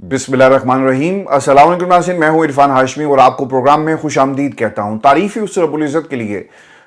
बिस्मिल्लाहिर्रहमानिर्रहीम। अस्सलाम वालेकुम नाज़रीन, मैं हूं इरफान हाशमी और आपको प्रोग्राम में खुशामदीद कहता हूं। तारीफ़ ही उस रब्बुल इज़्ज़त के लिए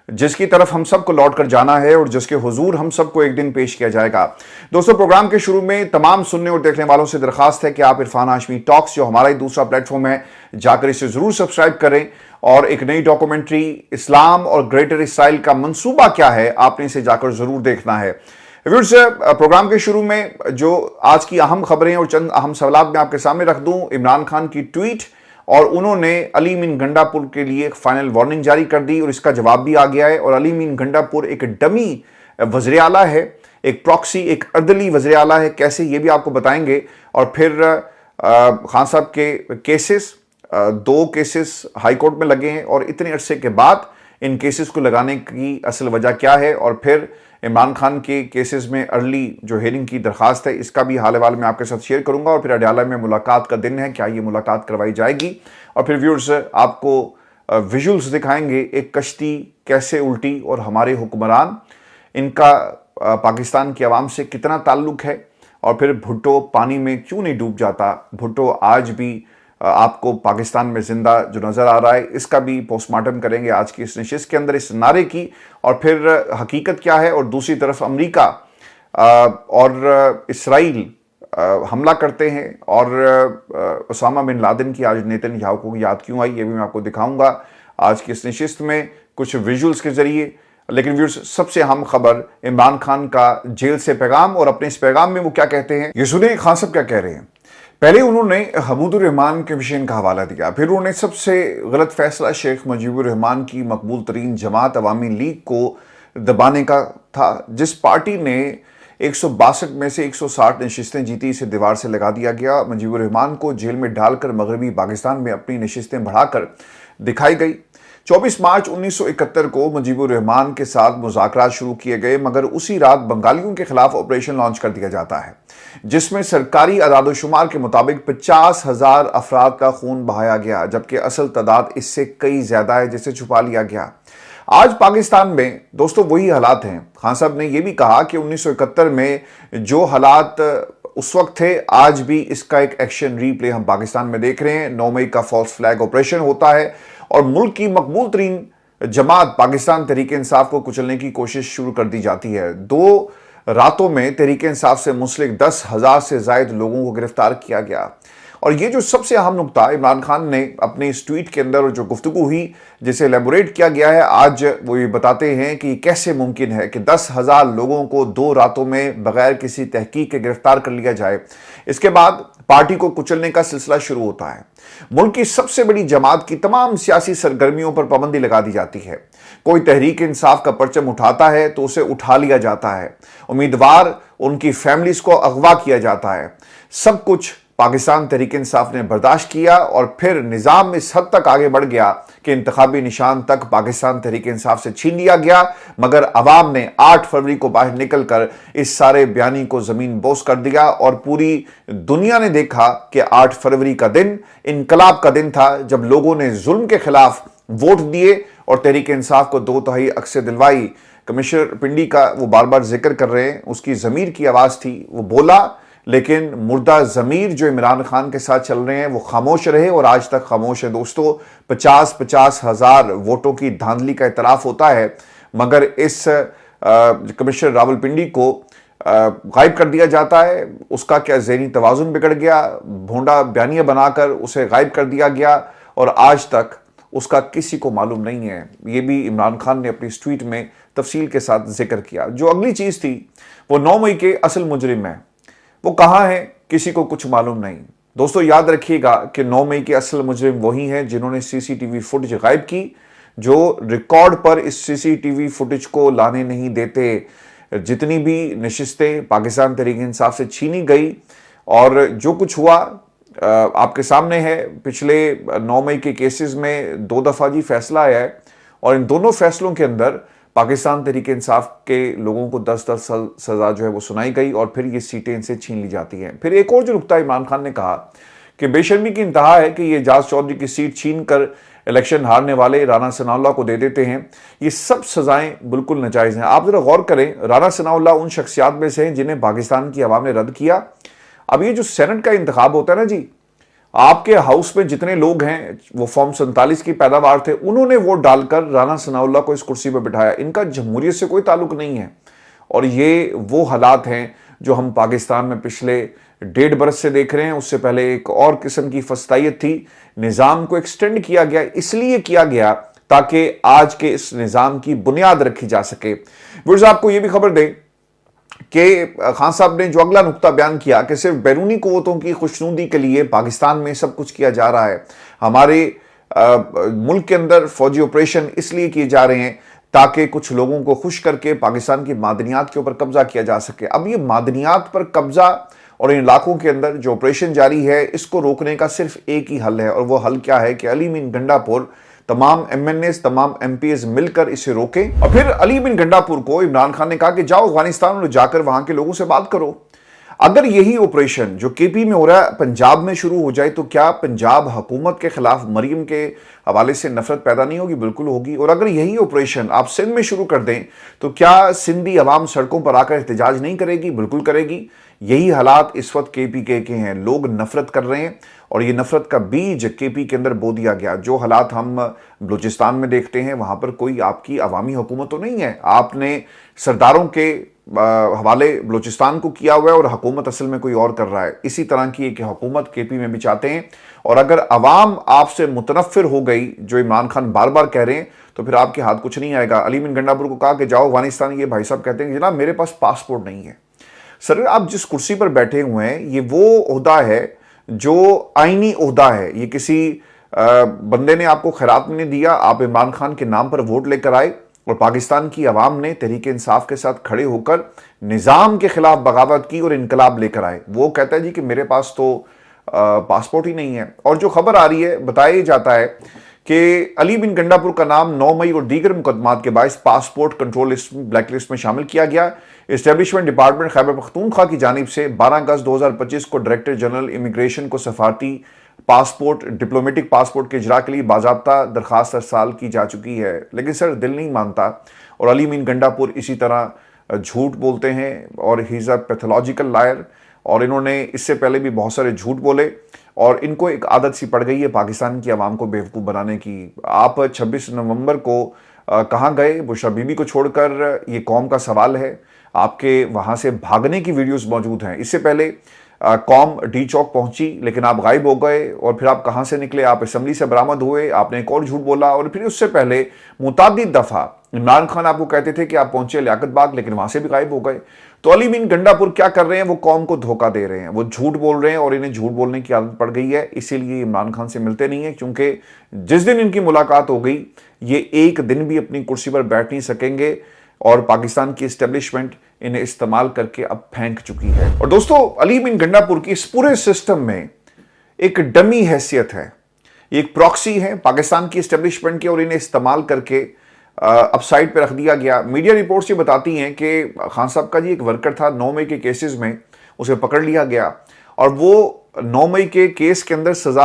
जिसकी तरफ हम सबको लौट कर जाना है और जिसके हुजूर हम सबको एक दिन पेश किया जाएगा। दोस्तों, प्रोग्राम के शुरू में तमाम सुनने और देखने वालों से दरखास्त है कि आप इरफान हाशमी टॉक्स, जो हमारा ही दूसरा प्लेटफॉर्म है, जाकर इसे जरूर सब्सक्राइब करें और एक नई डॉक्यूमेंट्री इस्लाम और ग्रेटर इसराइल का मंसूबा क्या है, आपने इसे जाकर जरूर देखना है। व्यूअर्स, प्रोग्राम के शुरू में जो आज की अहम खबरें और चंद अहम सवाल मैं आपके सामने रख दूं। इमरान खान की ट्वीट और उन्होंने अली मीन गंडापुर के लिए एक फाइनल वार्निंग जारी कर दी और इसका जवाब भी आ गया है। और अली मीन गंडापुर एक डमी वज़ीर आला है, एक प्रॉक्सी, एक अर्दली वज़ीर आला है। कैसे, ये भी आपको बताएंगे। और फिर खान साहब के केसेस, 2 केसेस हाई कोर्ट में लगे हैं और इतने अरसे के बाद इन केसेस को लगाने की असल वजह क्या है। और फिर इमरान खान के केसेस में अर्ली जो हेयरिंग की दरखास्त है, इसका भी हाल वाल मैं आपके साथ शेयर करूंगा। और फिर अडयाला में मुलाकात का दिन है, क्या ये मुलाकात करवाई जाएगी। और फिर व्यूअर्स, आपको विजुअल्स दिखाएंगे, एक कश्ती कैसे उल्टी और हमारे हुक्मरान, इनका पाकिस्तान की आवाम से कितना ताल्लुक है। और फिर भुट्टो पानी में क्यों नहीं डूब जाता, भुट्टो आज भी आपको पाकिस्तान में जिंदा जो नजर आ रहा है, इसका भी पोस्टमार्टम करेंगे आज की इस नशिस्त के अंदर, इस नारे की। और फिर हकीकत क्या है। और दूसरी तरफ अमेरिका और इसराइल हमला करते हैं और उसामा बिन लादेन की आज नेतन्याहू को याद क्यों आई, ये भी मैं आपको दिखाऊंगा आज की इस नशिस्त में कुछ विजुअल्स के जरिए। लेकिन व्यूअर्स, सबसे अहम खबर, इमरान खान का जेल से पैगाम, और अपने इस पैगाम में वो क्या कहते हैं, ये सुनिए खान साहब क्या कह रहे हैं। पहले उन्होंने हमीदुर रहमान कमीशन का हवाला दिया, फिर उन्होंने सबसे गलत फैसला शेख मुजीबुर रहमान की मकबूल तरीन जमात अवामी लीग को दबाने का था, जिस पार्टी ने 162 में से 160 नशिस्तें जीती, इसे दीवार से लगा दिया गया। मुजीबुर रहमान को जेल में डालकर मगरबी पाकिस्तान में अपनी नशिस्तें बढ़ाकर दिखाई गई। 24 मार्च 1971 को मुजीबुर रहमान के साथ मुज़ाकरात शुरू किए गए, मगर उसी रात बंगालियों के खिलाफ ऑपरेशन लॉन्च कर दिया जाता है, जिसमें सरकारी आदादोशुमार के मुताबिक 50,000 अफराद का खून बहाया गया, जबकि असल तादाद इससे कई ज्यादा है, जिसे छुपा लिया गया। आज पाकिस्तान में दोस्तों वही हालात हैं। खान साहब ने यह भी कहा कि 1971 में जो हालात उस वक्त थे, आज भी इसका एक एक्शन रीप्ले हम पाकिस्तान में देख रहे हैं। 9 मई का फॉल्स फ्लैग ऑपरेशन होता है और मुल्क की मकबूल तरीन जमात पाकिस्तान तहरीक इंसाफ को कुचलने की कोशिश शुरू कर दी जाती है। 2 रातों में तहरीक इंसाफ से मुंसलिक 10,000 से ज्यादा लोगों को गिरफ्तार किया गया। और ये जो सबसे अहम नुकता इमरान खान ने अपने इस ट्वीट के अंदर जो गुफ्तगू हुई, जिसे एलेबोरेट किया गया है, आज वो ये बताते हैं कि कैसे मुमकिन है कि 10,000 लोगों को 2 रातों में बगैर किसी तहकीक के गिरफ्तार कर लिया जाए। इसके बाद पार्टी को कुचलने का सिलसिला शुरू होता है। मुल्क की सबसे बड़ी जमात की तमाम सियासी सरगर्मियों पर पाबंदी लगा दी जाती है। कोई तहरीक इंसाफ का परचम उठाता है तो उसे उठा लिया जाता है, उम्मीदवार, उनकी फैमिलीज को अगवा किया जाता है। सब कुछ पाकिस्तान तहरीक इंसाफ ने बर्दाश्त किया और फिर निजाम इस हद तक आगे बढ़ गया कि इंतखाबी निशान तक पाकिस्तान तहरीक इंसाफ से छीन लिया गया। मगर अवाम ने 8 फरवरी को बाहर निकलकर इस सारे बयानी को जमीन बोस कर दिया और पूरी दुनिया ने देखा कि 8 फरवरी का दिन इनकलाब का दिन था, जब लोगों ने जुल्म के खिलाफ वोट दिए और तहरीक इंसाफ को 2/3 अक्से दिलवाई। कमिश्नर पिंडी का वो बार बार जिक्र कर रहे हैं, उसकी जमीर की आवाज थी, वो बोला, लेकिन मुर्दा जमीर जो इमरान खान के साथ चल रहे हैं वो खामोश रहे और आज तक खामोश है। दोस्तों, 50-50 हजार वोटों की धांधली का इतराफ होता है, मगर इस कमिश्नर रावलपिंडी को गायब कर दिया जाता है। उसका क्या ज़हनी तवाज़ुन बिगड़ गया, भोंडा बयानिया बनाकर उसे गायब कर दिया गया और आज तक उसका किसी को मालूम नहीं है। ये भी इमरान खान ने अपनी ट्वीट में तफसील के साथ जिक्र किया। जो अगली चीज़ थी वो 9 मई के असल मुजरिम है, वो कहाँ है, किसी को कुछ मालूम नहीं। दोस्तों, याद रखिएगा कि 9 मई के असल मुजरिम वही हैं जिन्होंने सीसीटीवी फुटेज गायब की, जो रिकॉर्ड पर इस सीसीटीवी फुटेज को लाने नहीं देते। जितनी भी नशिस्तें पाकिस्तान तहरीक इंसाफ से छीनी गई और जो कुछ हुआ आपके सामने है। पिछले 9 मई के केसेस में 2 दफा जी फैसला आया है और इन दोनों फैसलों के अंदर पाकिस्तान तहरीक इंसाफ के लोगों को 10-10 साल सजा जो है वो सुनाई गई और फिर ये सीटें इनसे छीन ली जाती हैं। फिर एक और जो नुकता इमरान खान ने कहा कि बेशर्मी की इंतहा है कि ये एजाज चौधरी की सीट छीन कर इलेक्शन हारने वाले राना सनाउल्लाह को दे देते हैं। ये सब सजाएं बिल्कुल नाजायज़ हैं। आप जरा गौर करें, राना सनाउल्लाह उन शख्सियात में से हैं जिन्हें पाकिस्तान की आवाम ने रद्द किया। अब ये जो सेनेट का इंतखाब होता है ना जी, आपके हाउस में जितने लोग हैं वो फॉर्म 47 की पैदावार थे, उन्होंने वोट डालकर राना सनाउल्लाह को इस कुर्सी पर बिठाया। इनका जमहूरियत से कोई ताल्लुक नहीं है। और ये वो हालात हैं जो हम पाकिस्तान में पिछले 1.5 बरस से देख रहे हैं। उससे पहले एक और किस्म की फस्तायत थी। निज़ाम को एक्सटेंड किया गया, इसलिए किया गया ताकि आज के इस निज़ाम की बुनियाद रखी जा सके। व्यूअर्स, आपको यह भी खबर दें कि खान साहब ने जो अगला नुक्ता बयान किया कि सिर्फ बैरूनी कुव्वतों की खुशनुदी के लिए पाकिस्तान में सब कुछ किया जा रहा है। हमारे मुल्क के अंदर फौजी ऑपरेशन इसलिए किए जा रहे हैं ताकि कुछ लोगों को खुश करके पाकिस्तान की मादनियात के ऊपर कब्जा किया जा सके। अब ये मादनियात पर कब्जा और इन इलाकों के अंदर जो ऑपरेशन जारी है, इसको रोकने का सिर्फ एक ही हल है, और वो हल क्या है कि अली बिन गंडापुर, तमाम एमएनएस, तमाम एमपीएस मिलकर इसे रोकें। और फिर अली बिन गंडापुर को इमरान खान ने कहा कि जाओ अफगानिस्तान और जाकर वहां के लोगों से बात करो। अगर यही ऑपरेशन जो केपी में हो रहा है पंजाब में शुरू हो जाए तो क्या पंजाब हुकूमत के खिलाफ मरियम के हवाले से नफरत पैदा नहीं होगी? बिल्कुल होगी। और अगर यही ऑपरेशन आप सिंध में शुरू कर दें तो क्या सिंधी अवाम सड़कों पर आकर एहतजाज नहीं करेगी? बिल्कुल करेगी। यही हालात इस वक्त केपी के हैं। लोग नफरत कर रहे हैं और ये नफरत का बीज केपी के अंदर बो दिया गया। जो हालात हम बलूचिस्तान में देखते हैं वहां पर कोई आपकी अवामी हुकूमत तो नहीं है, आपने सरदारों के हवाले बलूचिस्तान को किया हुआ है और हुकूमत असल में कोई और कर रहा है। इसी तरह की एक हुकूमत केपी में भी चाहते हैं। और अगर अवाम आपसे मुतनफिर हो गई, जो इमरान खान बार बार कह रहे हैं, तो फिर आपके हाथ कुछ नहीं आएगा। अली बिन गंडापुर को कहा कि जाओ अफगानिस्तान। ये भाई साहब कहते हैं जनाब मेरे पास पासपोर्ट नहीं है। सर, आप जिस कुर्सी पर बैठे हुए हैं ये वो ओहदा है जो आईनी ओहदा है। ये किसी बंदे ने आपको खैरात में नहीं दिया। आप इमरान खान के नाम पर वोट लेकर आए और पाकिस्तान की आवाम ने तहरीक इंसाफ के साथ खड़े होकर निज़ाम के खिलाफ बगावत की और इनकलाब लेकर आए। वो कहता है जी कि मेरे पास तो पासपोर्ट ही नहीं है। और जो खबर आ रही है, बताया जाता है कि अली बिन गंडापुर का नाम 9 मई और दीगर मुकदमात के बायस passport control list, black list में शामिल किया गया। एस्टेब्लिशमेंट डिपार्टमेंट खैबर पख्तूनख्वा की जानिब से 12 अगस्त 2025 को डायरेक्टर जनरल इमिग्रेशन को सफारती पासपोर्ट, डिप्लोमेटिक पासपोर्ट के इजरा के लिए बाज़ाब्ता दरखास्त अरसाल की जा चुकी है। लेकिन सर दिल नहीं मानता और अली बिन गंडापुर इसी तरह झूठ बोलते हैं और he is a pathological liar. और इन्होंने इससे पहले भी बहुत सारे झूठ बोले और इनको एक आदत सी पड़ गई है पाकिस्तान की आवाम को बेवकूफ़ बनाने की। आप 26 नवंबर को कहाँ गए? बुशरा बीबी को छोड़कर, ये कौम का सवाल है। आपके वहाँ से भागने की वीडियोस मौजूद हैं। इससे पहले कौम डी चौक पहुंची लेकिन आप गायब हो गए। और फिर आप कहाँ से निकले? आप असम्बली से बरामद हुए, आपने एक और झूठ बोला। और फिर उससे पहले मुतादिद दफ़ा इमरान खान आपको कहते थे कि आप पहुंचे लियाकत बाग, लेकिन वहां से भी गायब हो गए। तो अली बिन गंडापुर क्या कर रहे हैं? वो कौम को धोखा दे रहे हैं, वो झूठ बोल रहे हैं और इन्हें झूठ बोलने की आदत पड़ गई है। इसीलिए इमरान खान से मिलते नहीं है, क्योंकि जिस दिन इनकी मुलाकात हो गई ये एक दिन भी अपनी कुर्सी पर बैठ नहीं सकेंगे और पाकिस्तान की एस्टेब्लिशमेंट इन्हें इस्तेमाल करके अब फेंक चुकी है। और दोस्तों, अली बिन गंडापुर की इस पूरे सिस्टम में एक डमी हैसियत है, एक प्रॉक्सी है पाकिस्तान की एस्टेब्लिशमेंट की और इन्हें इस्तेमाल करके अब साइड पे रख दिया गया। मीडिया रिपोर्ट्स ये बताती हैं कि खान साहब का जी एक वर्कर था, 9 मई के केसेस में उसे पकड़ लिया गया और वो 9 मई के केस के अंदर सजा